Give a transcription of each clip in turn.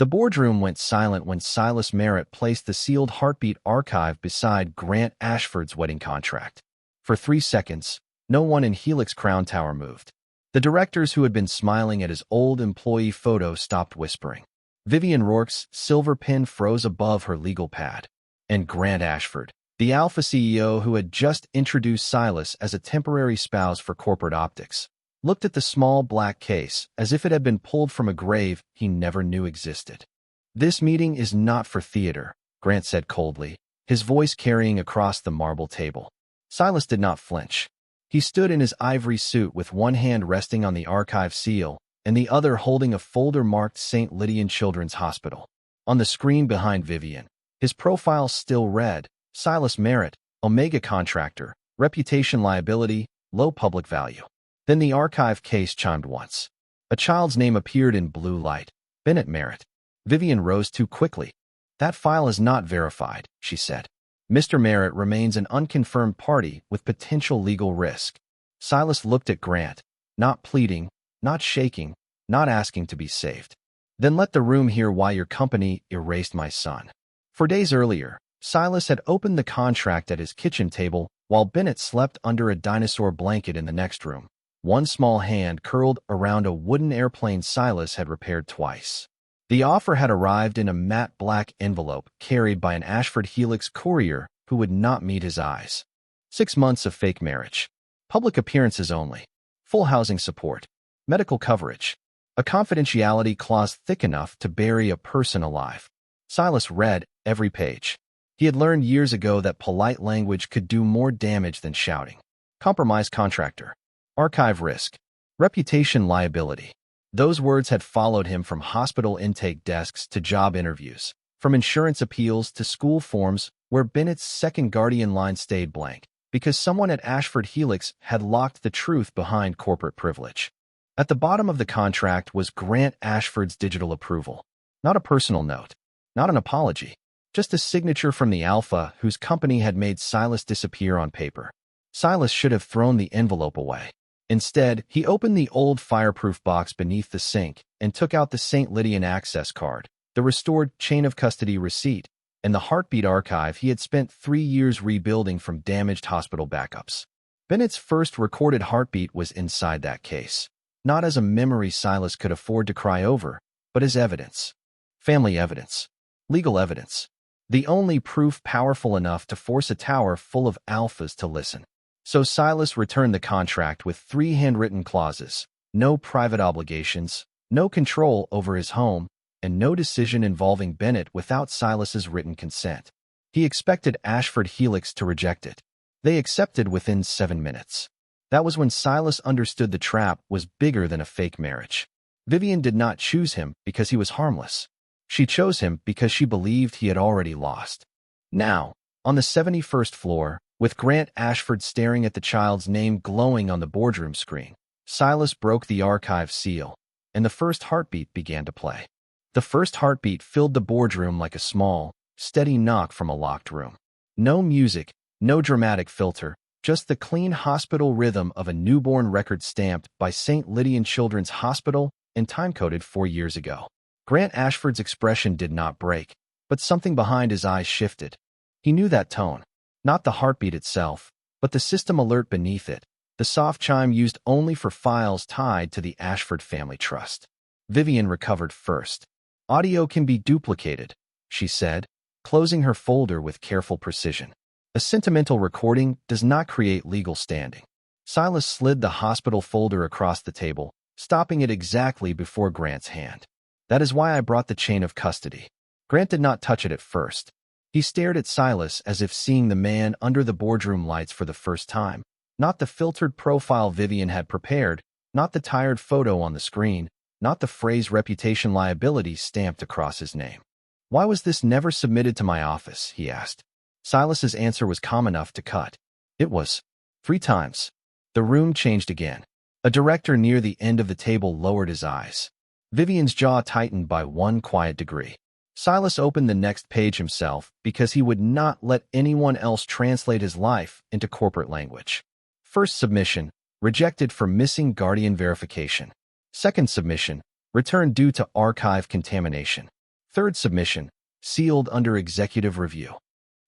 The boardroom went silent when Silas Merritt placed the sealed heartbeat archive beside Grant Ashford's wedding contract. For 3 seconds, no one in Helix Crown Tower moved. The directors who had been smiling at his old employee photo stopped whispering. Vivian Rourke's silver pen froze above her legal pad. And Grant Ashford, the Alpha CEO who had just introduced Silas as a temporary spouse for corporate optics, looked at the small black case as if it had been pulled from a grave he never knew existed. "This meeting is not for theater," Grant said coldly, his voice carrying across the marble table. Silas did not flinch. He stood in his ivory suit with one hand resting on the archive seal and the other holding a folder marked St. Lydian Children's Hospital. On the screen behind Vivian, his profile still read, Silas Merritt, Omega contractor, reputation liability, low public value. Then the archive case chimed once. A child's name appeared in blue light. Bennett Merritt. Vivian rose too quickly. "That file is not verified," she said. "Mr. Merritt remains an unconfirmed party with potential legal risk." Silas looked at Grant, not pleading, not shaking, not asking to be saved. "Then let the room hear why your company erased my son." For days earlier, Silas had opened the contract at his kitchen table while Bennett slept under a dinosaur blanket in the next room. One small hand curled around a wooden airplane Silas had repaired twice. The offer had arrived in a matte black envelope carried by an Ashford Helix courier who would not meet his eyes. 6 months of fake marriage. Public appearances only. Full housing support. Medical coverage. A confidentiality clause thick enough to bury a person alive. Silas read every page. He had learned years ago that polite language could do more damage than shouting. Compromise contractor. Archive risk. Reputation liability. Those words had followed him from hospital intake desks to job interviews, from insurance appeals to school forms where Bennett's second guardian line stayed blank, because someone at Ashford Helix had locked the truth behind corporate privilege. At the bottom of the contract was Grant Ashford's digital approval. Not a personal note, not an apology, just a signature from the Alpha whose company had made Silas disappear on paper. Silas should have thrown the envelope away. Instead, he opened the old fireproof box beneath the sink and took out the St. Lydian access card, the restored chain of custody receipt, and the heartbeat archive he had spent 3 years rebuilding from damaged hospital backups. Bennett's first recorded heartbeat was inside that case, not as a memory Silas could afford to cry over, but as evidence. Family evidence. Legal evidence. The only proof powerful enough to force a tower full of alphas to listen. So Silas returned the contract with 3 handwritten clauses, no private obligations, no control over his home, and no decision involving Bennett without Silas's written consent. He expected Ashford Helix to reject it. They accepted within 7 minutes. That was when Silas understood the trap was bigger than a fake marriage. Vivian did not choose him because he was harmless. She chose him because she believed he had already lost. Now, on the 71st floor, with Grant Ashford staring at the child's name glowing on the boardroom screen, Silas broke the archive seal, and the first heartbeat began to play. The first heartbeat filled the boardroom like a small, steady knock from a locked room. No music, no dramatic filter, just the clean hospital rhythm of a newborn record stamped by St. Lydian Children's Hospital and time-coded 4 years ago. Grant Ashford's expression did not break, but something behind his eyes shifted. He knew that tone. Not the heartbeat itself, but the system alert beneath it, the soft chime used only for files tied to the Ashford family trust. Vivian recovered first. "Audio can be duplicated," she said, closing her folder with careful precision. "A sentimental recording does not create legal standing." Silas slid the hospital folder across the table, stopping it exactly before Grant's hand. "That is why I brought the chain of custody." Grant did not touch it at first. He stared at Silas as if seeing the man under the boardroom lights for the first time, not the filtered profile Vivian had prepared, not the tired photo on the screen, not the phrase reputation liability stamped across his name. "Why was this never submitted to my office?" he asked. Silas's answer was calm enough to cut. It was. 3 times. The room changed again. A director near the end of the table lowered his eyes. Vivian's jaw tightened by 1 quiet degree. Silas opened the next page himself because he would not let anyone else translate his life into corporate language. First submission, rejected for missing guardian verification. Second submission, returned due to archive contamination. Third submission, sealed under executive review.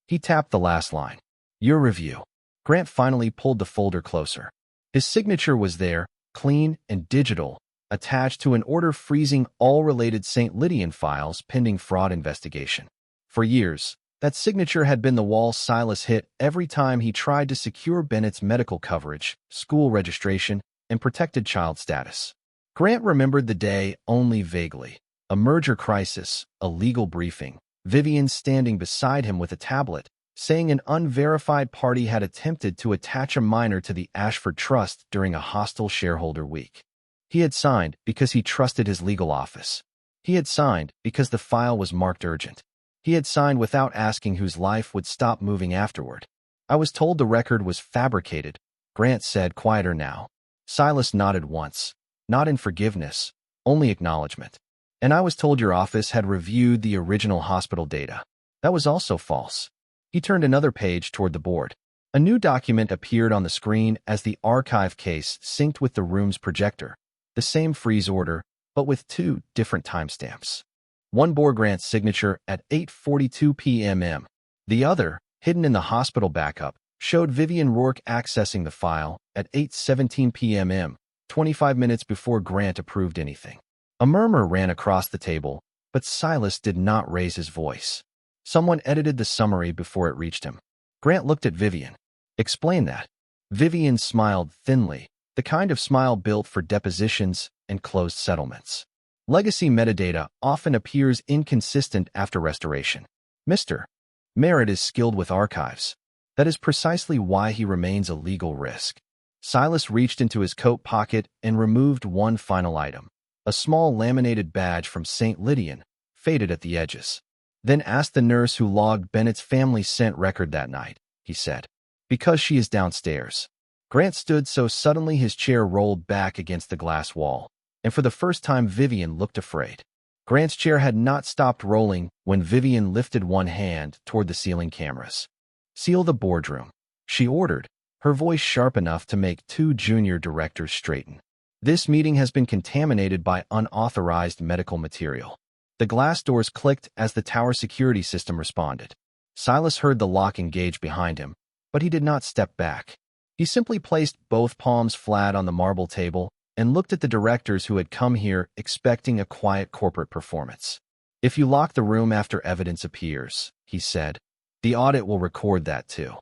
He tapped the last line. Your review. Grant finally pulled the folder closer. His signature was there, clean and digital, attached to an order freezing all related St. Lydian files pending fraud investigation. For years, that signature had been the wall Silas hit every time he tried to secure Bennett's medical coverage, school registration, and protected child status. Grant remembered the day only vaguely. A merger crisis, a legal briefing, Vivian standing beside him with a tablet, saying an unverified party had attempted to attach a minor to the Ashford Trust during a hostile shareholder week. He had signed because he trusted his legal office. He had signed because the file was marked urgent. He had signed without asking whose life would stop moving afterward. I was told the record was fabricated, Grant said, quieter now. Silas nodded once. Not in forgiveness, only acknowledgement. And I was told your office had reviewed the original hospital data. That was also false. He turned another page toward the board. A new document appeared on the screen as the archive case synced with the room's projector. The same freeze order, but with two different timestamps. One bore Grant's signature at 8:42 p.m. The other, hidden in the hospital backup, showed Vivian Rourke accessing the file at 8:17 p.m., 25 minutes before Grant approved anything. A murmur ran across the table, but Silas did not raise his voice. Someone edited the summary before it reached him. Grant looked at Vivian. Explain that. Vivian smiled thinly, the kind of smile built for depositions and closed settlements. Legacy metadata often appears inconsistent after restoration. Mr. Merritt is skilled with archives. That is precisely why he remains a legal risk. Silas reached into his coat pocket and removed one final item. A small laminated badge from St. Lydian, faded at the edges. Then asked the nurse who logged Bennett's family scent record that night, he said. Because she is downstairs. Grant stood so suddenly his chair rolled back against the glass wall, and for the first time Vivian looked afraid. Grant's chair had not stopped rolling when Vivian lifted one hand toward the ceiling cameras. Seal the boardroom, she ordered, her voice sharp enough to make two junior directors straighten. This meeting has been contaminated by unauthorized medical material. The glass doors clicked as the tower security system responded. Silas heard the lock engage behind him, but he did not step back. He simply placed both palms flat on the marble table and looked at the directors who had come here expecting a quiet corporate performance. If you lock the room after evidence appears, he said, the audit will record that too.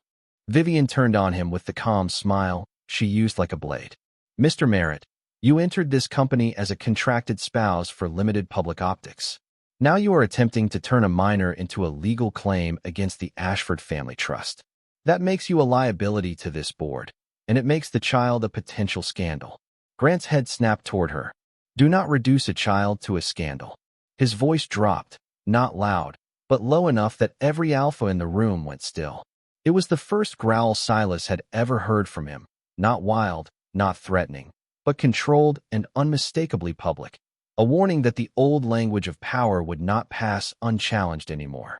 Vivian turned on him with the calm smile she used like a blade. Mr. Merritt, you entered this company as a contracted spouse for limited public optics. Now you are attempting to turn a minor into a legal claim against the Ashford Family Trust. That makes you a liability to this board, and it makes the child a potential scandal. Grant's head snapped toward her. Do not reduce a child to a scandal. His voice dropped, not loud, but low enough that every alpha in the room went still. It was the first growl Silas had ever heard from him, not wild, not threatening, but controlled and unmistakably public, a warning that the old language of power would not pass unchallenged anymore.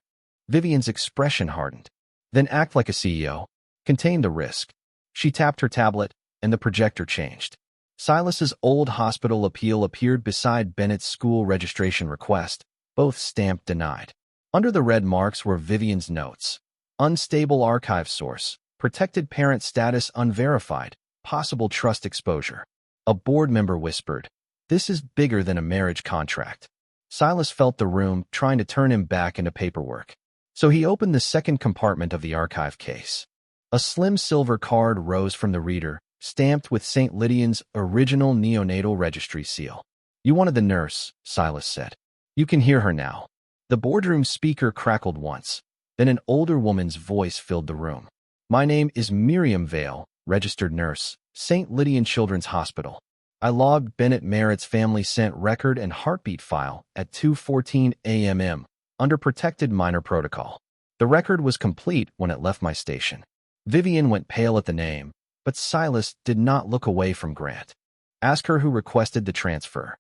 Vivian's expression hardened. Then act like a CEO. Contain the risk. She tapped her tablet, and the projector changed. Silas's old hospital appeal appeared beside Bennett's school registration request, both stamped denied. Under the red marks were Vivian's notes. Unstable archive source, protected parent status unverified, possible trust exposure. A board member whispered, this is bigger than a marriage contract. Silas felt the room trying to turn him back into paperwork. So he opened the second compartment of the archive case. A slim silver card rose from the reader, stamped with St. Lydian's original neonatal registry seal. You wanted the nurse, Silas said. You can hear her now. The boardroom speaker crackled once. Then an older woman's voice filled the room. My name is Miriam Vale, registered nurse, St. Lydian Children's Hospital. I logged Bennett Merritt's family scent record and heartbeat file at 2:14 a.m. under protected minor protocol. The record was complete when it left my station. Vivian went pale at the name, but Silas did not look away from Grant. Ask her who requested the transfer.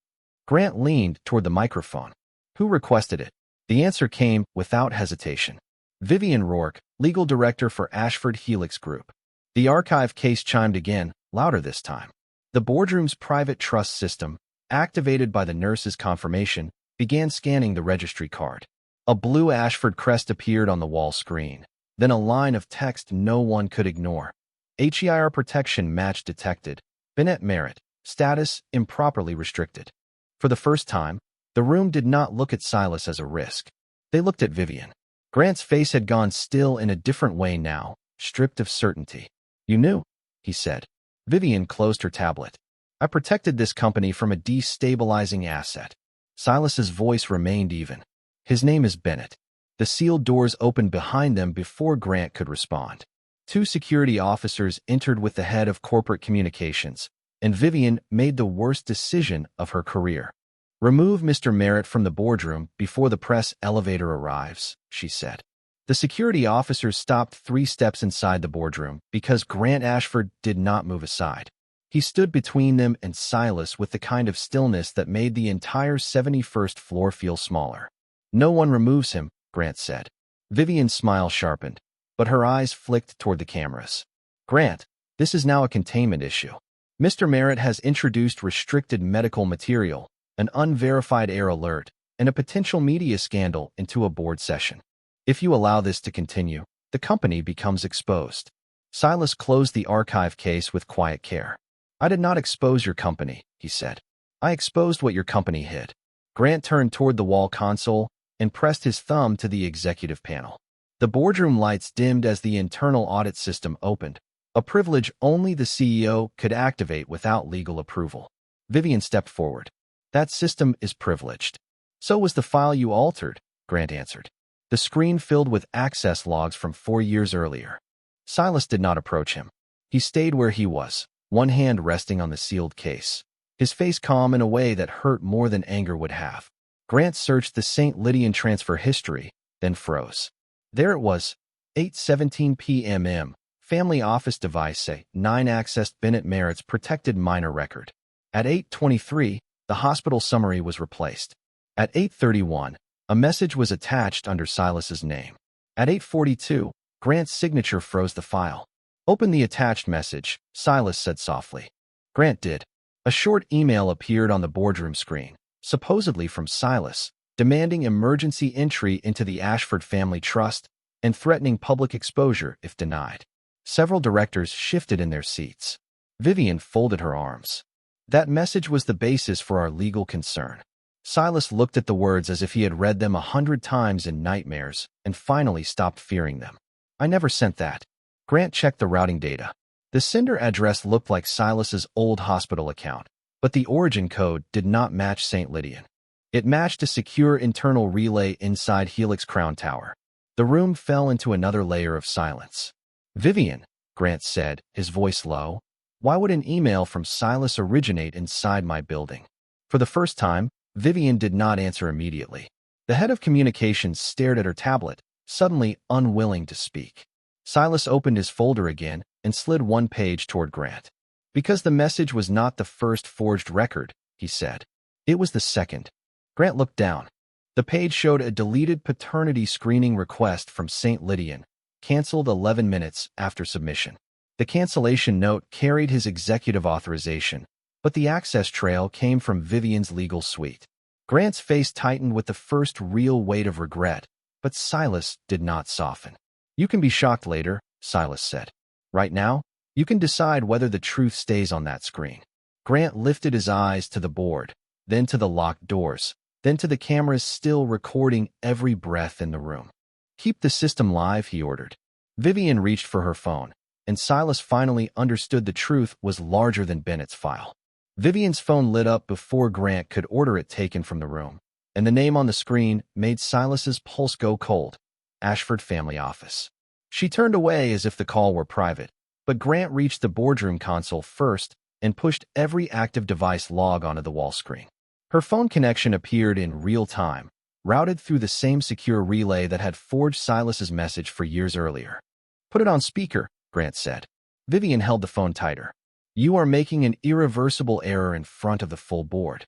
Grant leaned toward the microphone. Who requested it? The answer came without hesitation. Vivian Rourke, legal director for Ashford Helix Group. The archive case chimed again, louder this time. The boardroom's private trust system, activated by the nurse's confirmation, began scanning the registry card. A blue Ashford crest appeared on the wall screen, then a line of text no one could ignore. HEIR protection match detected. Bennett Merritt. Status improperly restricted. For the first time, the room did not look at Silas as a risk. They looked at Vivian. Grant's face had gone still in a different way now, stripped of certainty. "You knew," he said. Vivian closed her tablet. "I protected this company from a destabilizing asset." Silas's voice remained even. "His name is Bennett." The sealed doors opened behind them before Grant could respond. Two security officers entered with the head of corporate communications, and Vivian made the worst decision of her career. "Remove Mr. Merritt from the boardroom before the press elevator arrives," she said. The security officers stopped 3 steps inside the boardroom because Grant Ashford did not move aside. He stood between them and Silas with the kind of stillness that made the entire 71st floor feel smaller. "No one removes him," Grant said. Vivian's smile sharpened, but her eyes flicked toward the cameras. "Grant, this is now a containment issue. Mr. Merritt has introduced restricted medical material, an unverified heir alert, and a potential media scandal into a board session. If you allow this to continue, the company becomes exposed." Silas closed the archive case with quiet care. "I did not expose your company," he said. "I exposed what your company hid." Grant turned toward the wall console and pressed his thumb to the executive panel. The boardroom lights dimmed as the internal audit system opened, a privilege only the CEO could activate without legal approval. Vivian stepped forward. "That system is privileged." "So was the file you altered," Grant answered. The screen filled with access logs from 4 years earlier. Silas did not approach him. He stayed where he was, one hand resting on the sealed case, his face calm in a way that hurt more than anger would have. Grant searched the St. Lydian transfer history, then froze. There it was, 8:17 p.m. Family office device say 9 accessed Bennett Merritt's protected minor record. At 8:23, the hospital summary was replaced. At 8:31, a message was attached under Silas's name. At 8:42, Grant's signature froze the file. "Open the attached message," Silas said softly. Grant did. A short email appeared on the boardroom screen, supposedly from Silas, demanding emergency entry into the Ashford family trust and threatening public exposure if denied. Several directors shifted in their seats. Vivian folded her arms. "That message was the basis for our legal concern." Silas looked at the words as if he had read them 100 times in nightmares and finally stopped fearing them. "I never sent that." Grant checked the routing data. The sender address looked like Silas's old hospital account, but the origin code did not match St. Lydian. It matched a secure internal relay inside Helix Crown Tower. The room fell into another layer of silence. "Vivian," Grant said, his voice low, "why would an email from Silas originate inside my building?" For the first time, Vivian did not answer immediately. The head of communications stared at her tablet, suddenly unwilling to speak. Silas opened his folder again and slid one page toward Grant. "Because the message was not the first forged record," he said. "It was the second." Grant looked down. The page showed a deleted paternity screening request from St. Lydian, canceled 11 minutes after submission. The cancellation note carried his executive authorization, but the access trail came from Vivian's legal suite. Grant's face tightened with the first real weight of regret, but Silas did not soften. "You can be shocked later," Silas said. "Right now, you can decide whether the truth stays on that screen." Grant lifted his eyes to the board, then to the locked doors, then to the cameras still recording every breath in the room. "Keep the system live," he ordered. Vivian reached for her phone, and Silas finally understood the truth was larger than Bennett's file. Vivian's phone lit up before Grant could order it taken from the room, and the name on the screen made Silas's pulse go cold. Ashford Family Office. She turned away as if the call were private, but Grant reached the boardroom console first and pushed every active device log onto the wall screen. Her phone connection appeared in real time, routed through the same secure relay that had forged Silas's message for years earlier. "Put it on speaker," Grant said. Vivian held the phone tighter. "You are making an irreversible error in front of the full board."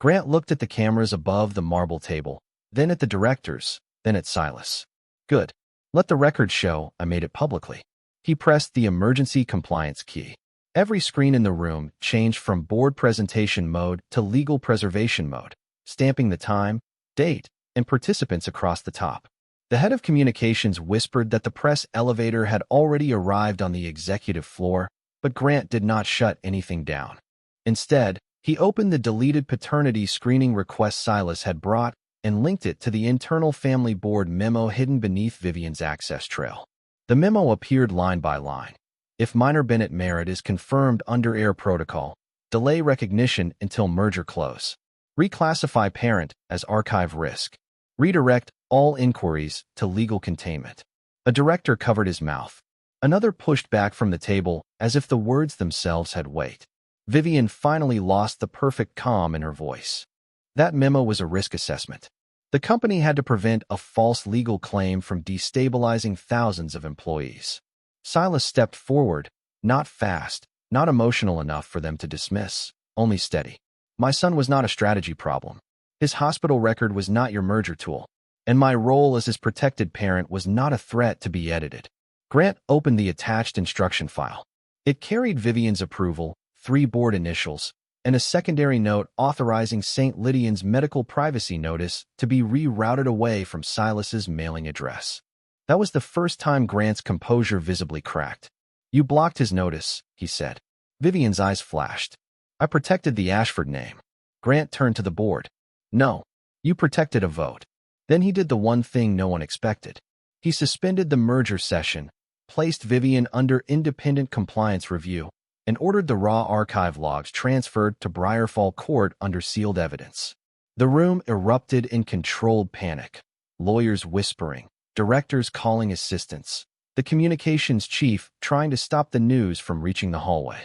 Grant looked at the cameras above the marble table, then at the directors, then at Silas. "Good. Let the record show I made it publicly." He pressed the emergency compliance key. Every screen in the room changed from board presentation mode to legal preservation mode, stamping the time, date, and participants across the top. The head of communications whispered that the press elevator had already arrived on the executive floor, but Grant did not shut anything down. Instead, he opened the deleted paternity screening request Silas had brought and linked it to the internal family board memo hidden beneath Vivian's access trail. The memo appeared line by line. If minor Bennett Merritt is confirmed under heir protocol, delay recognition until merger close. Reclassify parent as archive risk. Redirect all inquiries to legal containment. A director covered his mouth. Another pushed back from the table as if the words themselves had weight. Vivian finally lost the perfect calm in her voice. That memo was a risk assessment. The company had to prevent a false legal claim from destabilizing thousands of employees. Silas stepped forward, not fast, not emotional enough for them to dismiss, only steady. My son was not a strategy problem. His hospital record was not your merger tool, and my role as his protected parent was not a threat to be edited. Grant opened the attached instruction file. It carried Vivian's approval, 3 board initials, and a secondary note authorizing St. Lydian's medical privacy notice to be rerouted away from Silas's mailing address. That was the first time Grant's composure visibly cracked. You blocked his notice, he said. Vivian's eyes flashed. I protected the Ashford name. Grant turned to the board. No, you protected a vote. Then he did the one thing no one expected. He suspended the merger session, placed Vivian under independent compliance review, and ordered the raw archive logs transferred to Briarfall Court under sealed evidence. The room erupted in controlled panic. Lawyers whispering, directors calling assistants, the communications chief trying to stop the news from reaching the hallway.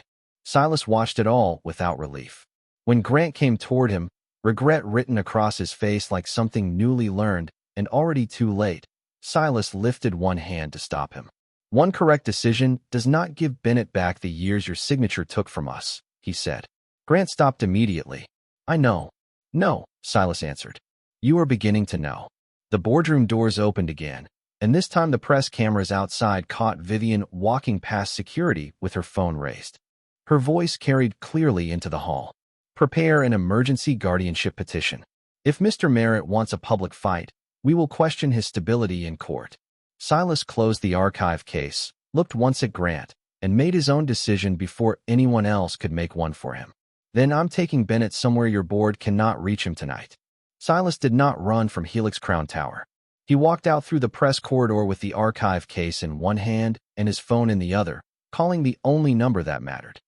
Silas watched it all without relief. When Grant came toward him, regret written across his face like something newly learned and already too late, Silas lifted one hand to stop him. One correct decision does not give Bennett back the years your signature took from us, he said. Grant stopped immediately. I know. No, Silas answered. You are beginning to know. The boardroom doors opened again, and this time the press cameras outside caught Vivian walking past security with her phone raised. Her voice carried clearly into the hall. Prepare an emergency guardianship petition. If Mr. Merritt wants a public fight, we will question his stability in court. Silas closed the archive case, looked once at Grant, and made his own decision before anyone else could make one for him. Then I'm taking Bennett somewhere your board cannot reach him tonight. Silas did not run from Helix Crown Tower. He walked out through the press corridor with the archive case in one hand and his phone in the other, calling the only number that mattered.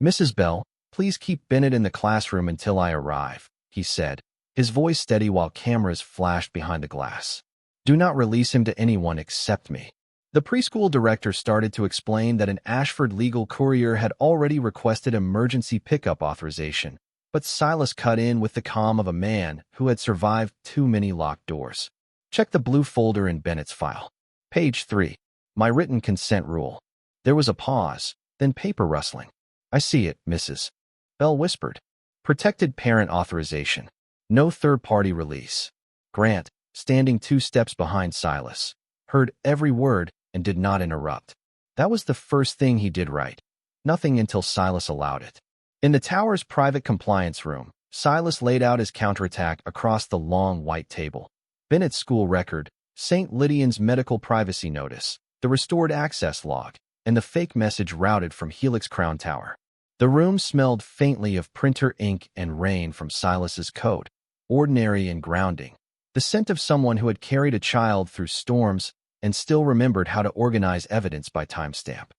Mrs. Bell, please keep Bennett in the classroom until I arrive, he said, his voice steady while cameras flashed behind the glass. Do not release him to anyone except me. The preschool director started to explain that an Ashford legal courier had already requested emergency pickup authorization, but Silas cut in with the calm of a man who had survived too many locked doors. Check the blue folder in Bennett's file. Page 3. My written consent rule. There was a pause, then paper rustling. I see it, Mrs. Bell whispered. Protected parent authorization. No third-party release. Grant, standing 2 steps behind Silas, heard every word and did not interrupt. That was the first thing he did right. Nothing until Silas allowed it. In the tower's private compliance room, Silas laid out his counterattack across the long white table. Bennett's school record, St. Lydian's medical privacy notice, the restored access log, and the fake message routed from Helix Crown Tower. The room smelled faintly of printer ink and rain from Silas's coat, ordinary and grounding, the scent of someone who had carried a child through storms and still remembered how to organize evidence by timestamp.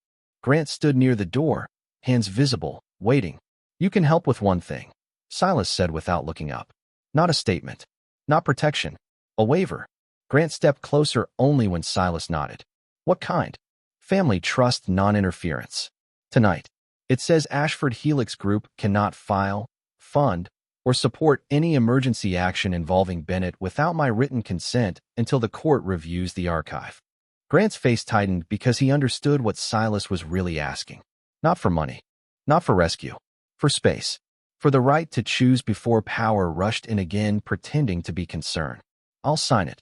Grant stood near the door, hands visible, waiting. You can help with one thing, Silas said without looking up. Not a statement. Not protection. A waiver. Grant stepped closer only when Silas nodded. What kind? Family trust non-interference. Tonight. It says Ashford Helix Group cannot file, fund, or support any emergency action involving Bennett without my written consent until the court reviews the archive. Grant's face tightened because he understood what Silas was really asking. Not for money. Not for rescue. For space. For the right to choose before power rushed in again pretending to be concerned. I'll sign it.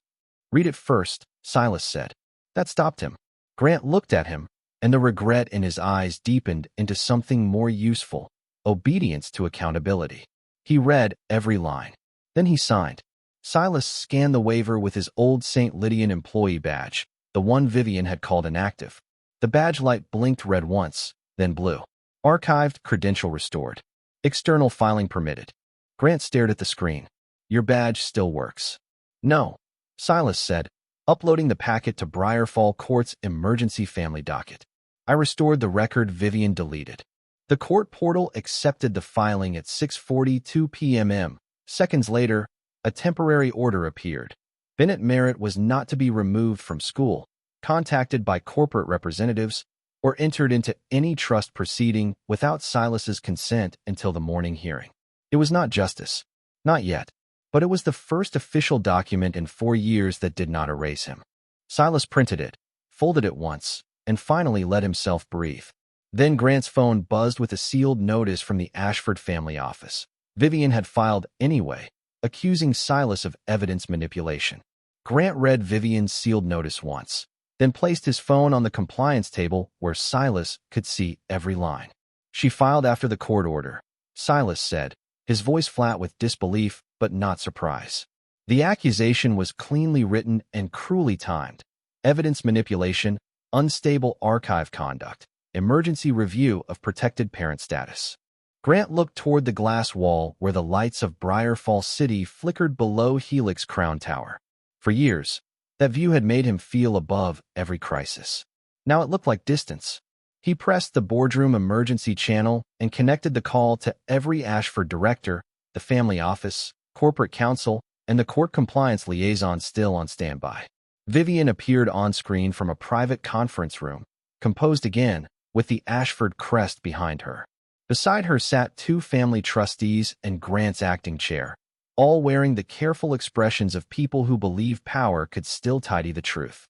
Read it first, Silas said. That stopped him. Grant looked at him, and the regret in his eyes deepened into something more useful, obedience to accountability. He read every line. Then he signed. Silas scanned the waiver with his old St. Lydian employee badge, the one Vivian had called inactive. The badge light blinked red once, then blue. Archived, credential restored. External filing permitted. Grant stared at the screen. Your badge still works. No, Silas said, uploading the packet to Briarfall Court's emergency family docket. I restored the record Vivian deleted. The court portal accepted the filing at 6:42 p.m. Seconds later, a temporary order appeared. Bennett Merritt was not to be removed from school, contacted by corporate representatives, or entered into any trust proceeding without Silas's consent until the morning hearing. It was not justice. Not yet. But it was the first official document in 4 years that did not erase him. Silas printed it, folded it once, and finally let himself breathe. Then Grant's phone buzzed with a sealed notice from the Ashford family office. Vivian had filed anyway, accusing Silas of evidence manipulation. Grant read Vivian's sealed notice once, then placed his phone on the compliance table where Silas could see every line. She filed after the court order, Silas said, his voice flat with disbelief but not surprise. The accusation was cleanly written and cruelly timed. Evidence manipulation, unstable archive conduct, emergency review of protected parent status. Grant looked toward the glass wall where the lights of Briarfall City flickered below Helix Crown Tower. For years, that view had made him feel above every crisis. Now it looked like distance. He pressed the Boardroom emergency channel and connected the call to every Ashford director, the family office, corporate counsel, and the court compliance liaison still on standby. Vivian appeared on screen from a private conference room, composed again, with the Ashford crest behind her. Beside her sat 2 family trustees and Grant's acting chair, all wearing the careful expressions of people who believe power could still tidy the truth.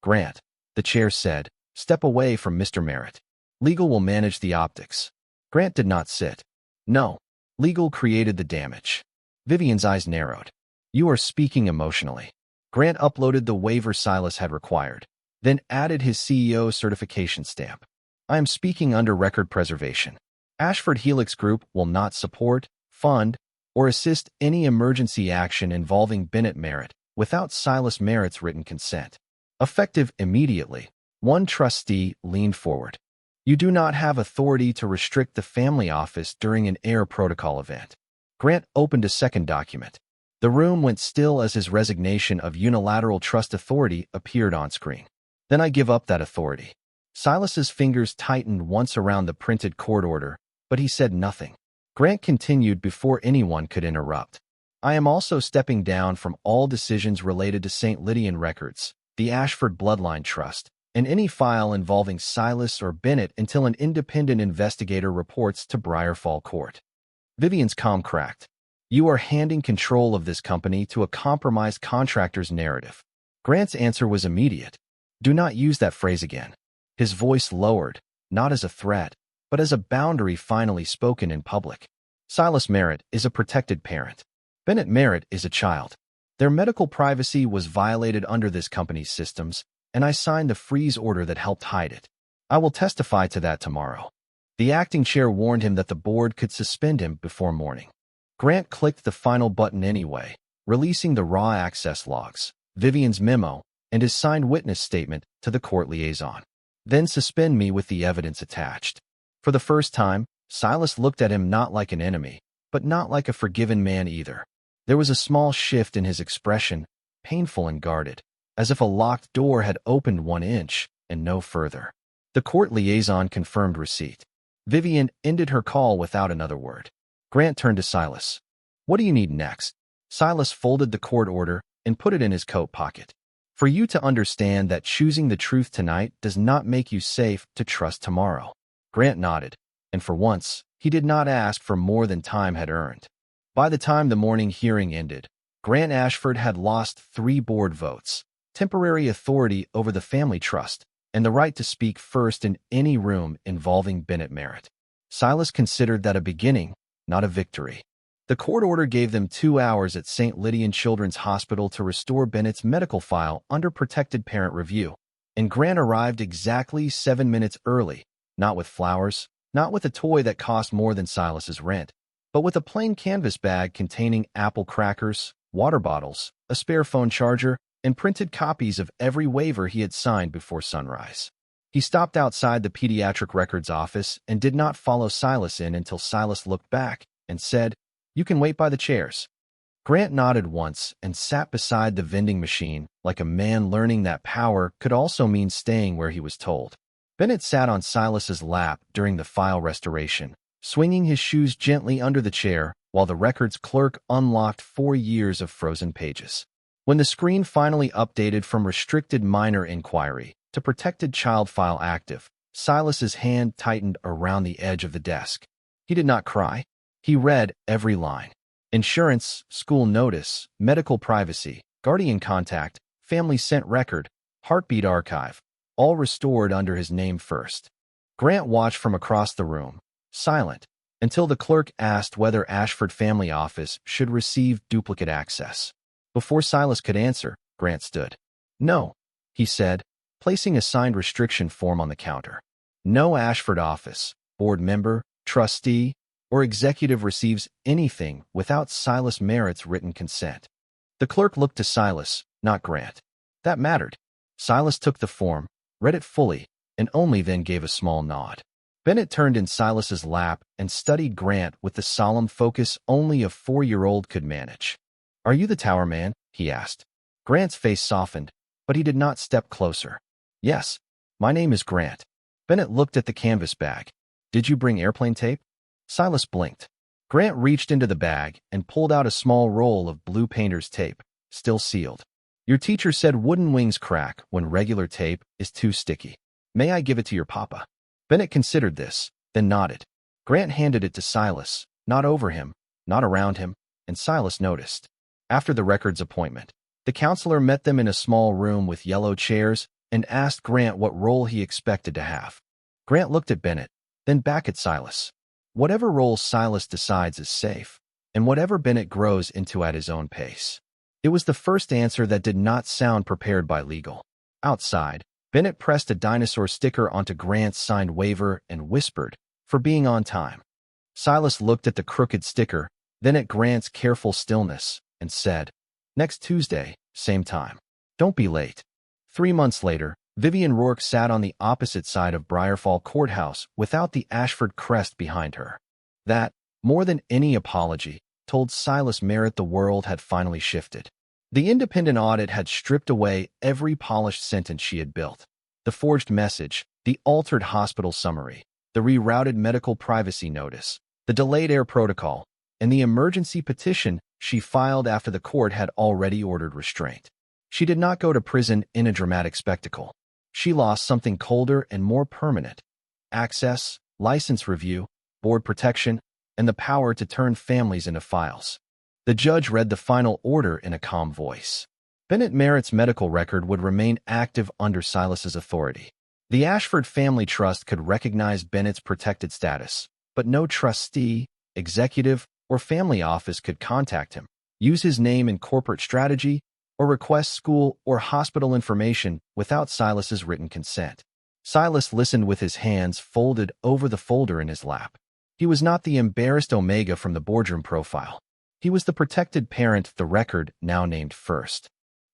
Grant, the chair said, step away from Mr. Merritt. Legal will manage the optics. Grant did not sit. No, legal created the damage. Vivian's eyes narrowed. You are speaking emotionally. Grant uploaded the waiver Silas had required, then added his CEO certification stamp. I am speaking under record preservation. Ashford Helix Group will not support, fund, or assist any emergency action involving Bennett Merritt without Silas Merritt's written consent. Effective immediately, one trustee leaned forward. You do not have authority to restrict the family office during an heir protocol event. Grant opened a second document. The room went still as his resignation of unilateral trust authority appeared on screen. Then I give up that authority. Silas's fingers tightened once around the printed court order, but he said nothing. Grant continued before anyone could interrupt. I am also stepping down from all decisions related to St. Lydian records, the Ashford Bloodline Trust, and any file involving Silas or Bennett until an independent investigator reports to Briarfall Court. Vivian's calm cracked. You are handing control of this company to a compromised contractor's narrative. Grant's answer was immediate. Do not use that phrase again. His voice lowered, not as a threat, but as a boundary finally spoken in public. Silas Merritt is a protected parent. Bennett Merritt is a child. Their medical privacy was violated under this company's systems, and I signed the freeze order that helped hide it. I will testify to that tomorrow. The acting chair warned him that the board could suspend him before morning. Grant clicked the final button anyway, releasing the raw access logs, Vivian's memo, and his signed witness statement to the court liaison. Then suspend me with the evidence attached. For the first time, Silas looked at him not like an enemy, but not like a forgiven man either. There was a small shift in his expression, painful and guarded, as if a locked door had opened 1 inch and no further. The court liaison confirmed receipt. Vivian ended her call without another word. Grant turned to Silas. What do you need next? Silas folded the court order and put it in his coat pocket. For you to understand that choosing the truth tonight does not make you safe to trust tomorrow. Grant nodded, and for once, he did not ask for more than time had earned. By the time the morning hearing ended, Grant Ashford had lost 3 board votes, temporary authority over the family trust, and the right to speak first in any room involving Bennett Merritt. Silas considered that a beginning, not a victory. The court order gave them 2 hours at St. Lydian Children's Hospital to restore Bennett's medical file under protected parent review, and Grant arrived exactly 7 minutes early, not with flowers, not with a toy that cost more than Silas's rent, but with a plain canvas bag containing apple crackers, water bottles, a spare phone charger, and printed copies of every waiver he had signed before sunrise. He stopped outside the pediatric records office and did not follow Silas in until Silas looked back and said, "You can wait by the chairs." Grant nodded once and sat beside the vending machine like a man learning that power could also mean staying where he was told. Bennett sat on Silas's lap during the file restoration, swinging his shoes gently under the chair while the records clerk unlocked 4 years of frozen pages. When the screen finally updated from restricted minor inquiry to protected child file active, Silas's hand tightened around the edge of the desk. He did not cry. He read every line. Insurance, school notice, medical privacy, guardian contact, family sent record, heartbeat archive, all restored under his name first. Grant watched from across the room, silent, until the clerk asked whether Ashford family office should receive duplicate access. Before Silas could answer, Grant stood. "No," he said, placing a signed restriction form on the counter. "No Ashford office, board member, trustee, or executive receives anything without Silas Merritt's written consent." The clerk looked to Silas, not Grant. That mattered. Silas took the form, read it fully, and only then gave a small nod. Bennett turned in Silas's lap and studied Grant with the solemn focus only a 4-year-old could manage. "Are you the tower man?" he asked. Grant's face softened, but he did not step closer. "Yes, my name is Grant." Bennett looked at the canvas bag. "Did you bring airplane tape?" Silas blinked. Grant reached into the bag and pulled out a small roll of blue painter's tape, still sealed. "Your teacher said wooden wings crack when regular tape is too sticky. May I give it to your papa?" Bennett considered this, then nodded. Grant handed it to Silas, not over him, not around him, and Silas noticed. After the records appointment, the counselor met them in a small room with yellow chairs and asked Grant what role he expected to have. Grant looked at Bennett, then back at Silas. Whatever role Silas decides is safe, and whatever Bennett grows into at his own pace. It was the first answer that did not sound prepared by legal. Outside, Bennett pressed a dinosaur sticker onto Grant's signed waiver and whispered, "For being on time." Silas looked at the crooked sticker, then at Grant's careful stillness, and said, "Next Tuesday, same time. Don't be late." 3 months later, Vivian Rourke sat on the opposite side of Briarfall Courthouse without the Ashford crest behind her. That, more than any apology, told Silas Merritt the world had finally shifted. The independent audit had stripped away every polished sentence she had built. The forged message, the altered hospital summary, the rerouted medical privacy notice, the delayed air protocol, and the emergency petition she filed after the court had already ordered restraint. She did not go to prison in a dramatic spectacle. She lost something colder and more permanent: access, license review, board protection, and the power to turn families into files. The judge read the final order in a calm voice. Bennett Merritt's medical record would remain active under Silas's authority. The Ashford Family Trust could recognize Bennett's protected status, but no trustee, executive, or family office could contact him, use his name in corporate strategy, or request school or hospital information without Silas's written consent. Silas listened with his hands folded over the folder in his lap. He was not the embarrassed Omega from the Boardroom profile. He was the protected parent the record now named first.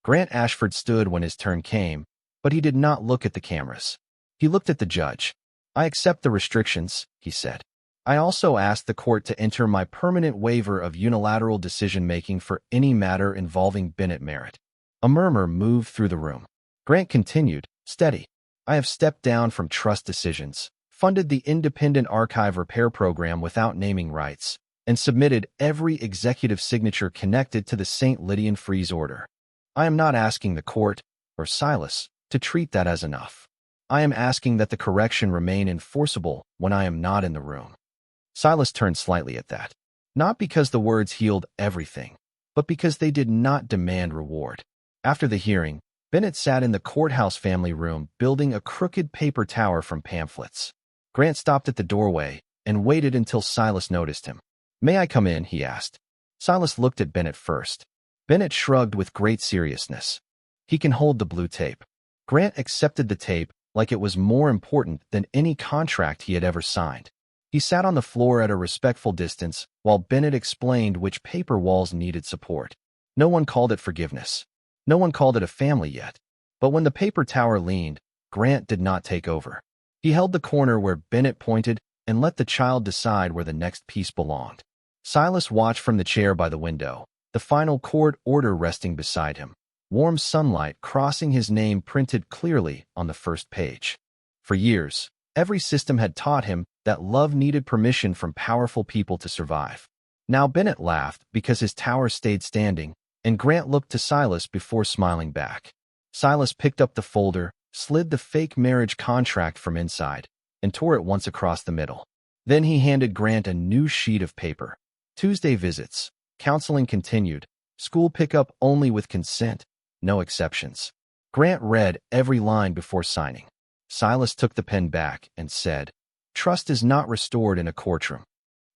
Grant Ashford stood when his turn came, but he did not look at the cameras. He looked at the judge. "I accept the restrictions," he said. "I also asked the court to enter my permanent waiver of unilateral decision-making for any matter involving Bennett Merritt." A murmur moved through the room. Grant continued, steady. "I have stepped down from trust decisions, funded the independent archive repair program without naming rights, and submitted every executive signature connected to the St. Lydian freeze order. I am not asking the court, or Silas, to treat that as enough. I am asking that the correction remain enforceable when I am not in the room." Silas turned slightly at that, not because the words healed everything, but because they did not demand reward. After the hearing, Bennett sat in the courthouse family room building a crooked paper tower from pamphlets. Grant stopped at the doorway and waited until Silas noticed him. "May I come in?" he asked. Silas looked at Bennett first. Bennett shrugged with great seriousness. "He can hold the blue tape." Grant accepted the tape like it was more important than any contract he had ever signed. He sat on the floor at a respectful distance while Bennett explained which paper walls needed support. No one called it forgiveness. No one called it a family yet. But when the paper tower leaned, Grant did not take over. He held the corner where Bennett pointed and let the child decide where the next piece belonged. Silas watched from the chair by the window, the final court order resting beside him, warm sunlight crossing his name printed clearly on the first page. For years, every system had taught him that love needed permission from powerful people to survive. Now Bennett laughed because his tower stayed standing, and Grant looked to Silas before smiling back. Silas picked up the folder, slid the fake marriage contract from inside, and tore it once across the middle. Then he handed Grant a new sheet of paper. Tuesday visits. Counseling continued. School pickup only with consent. No exceptions. Grant read every line before signing. Silas took the pen back and said, "Trust is not restored in a courtroom."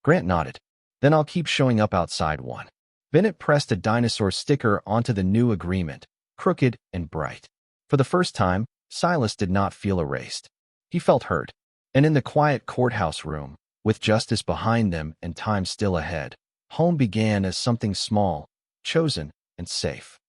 Grant nodded. "Then I'll keep showing up outside one." Bennett pressed a dinosaur sticker onto the new agreement, crooked and bright. For the first time, Silas did not feel erased. He felt heard. And in the quiet courthouse room, with justice behind them and time still ahead, home began as something small, chosen, and safe.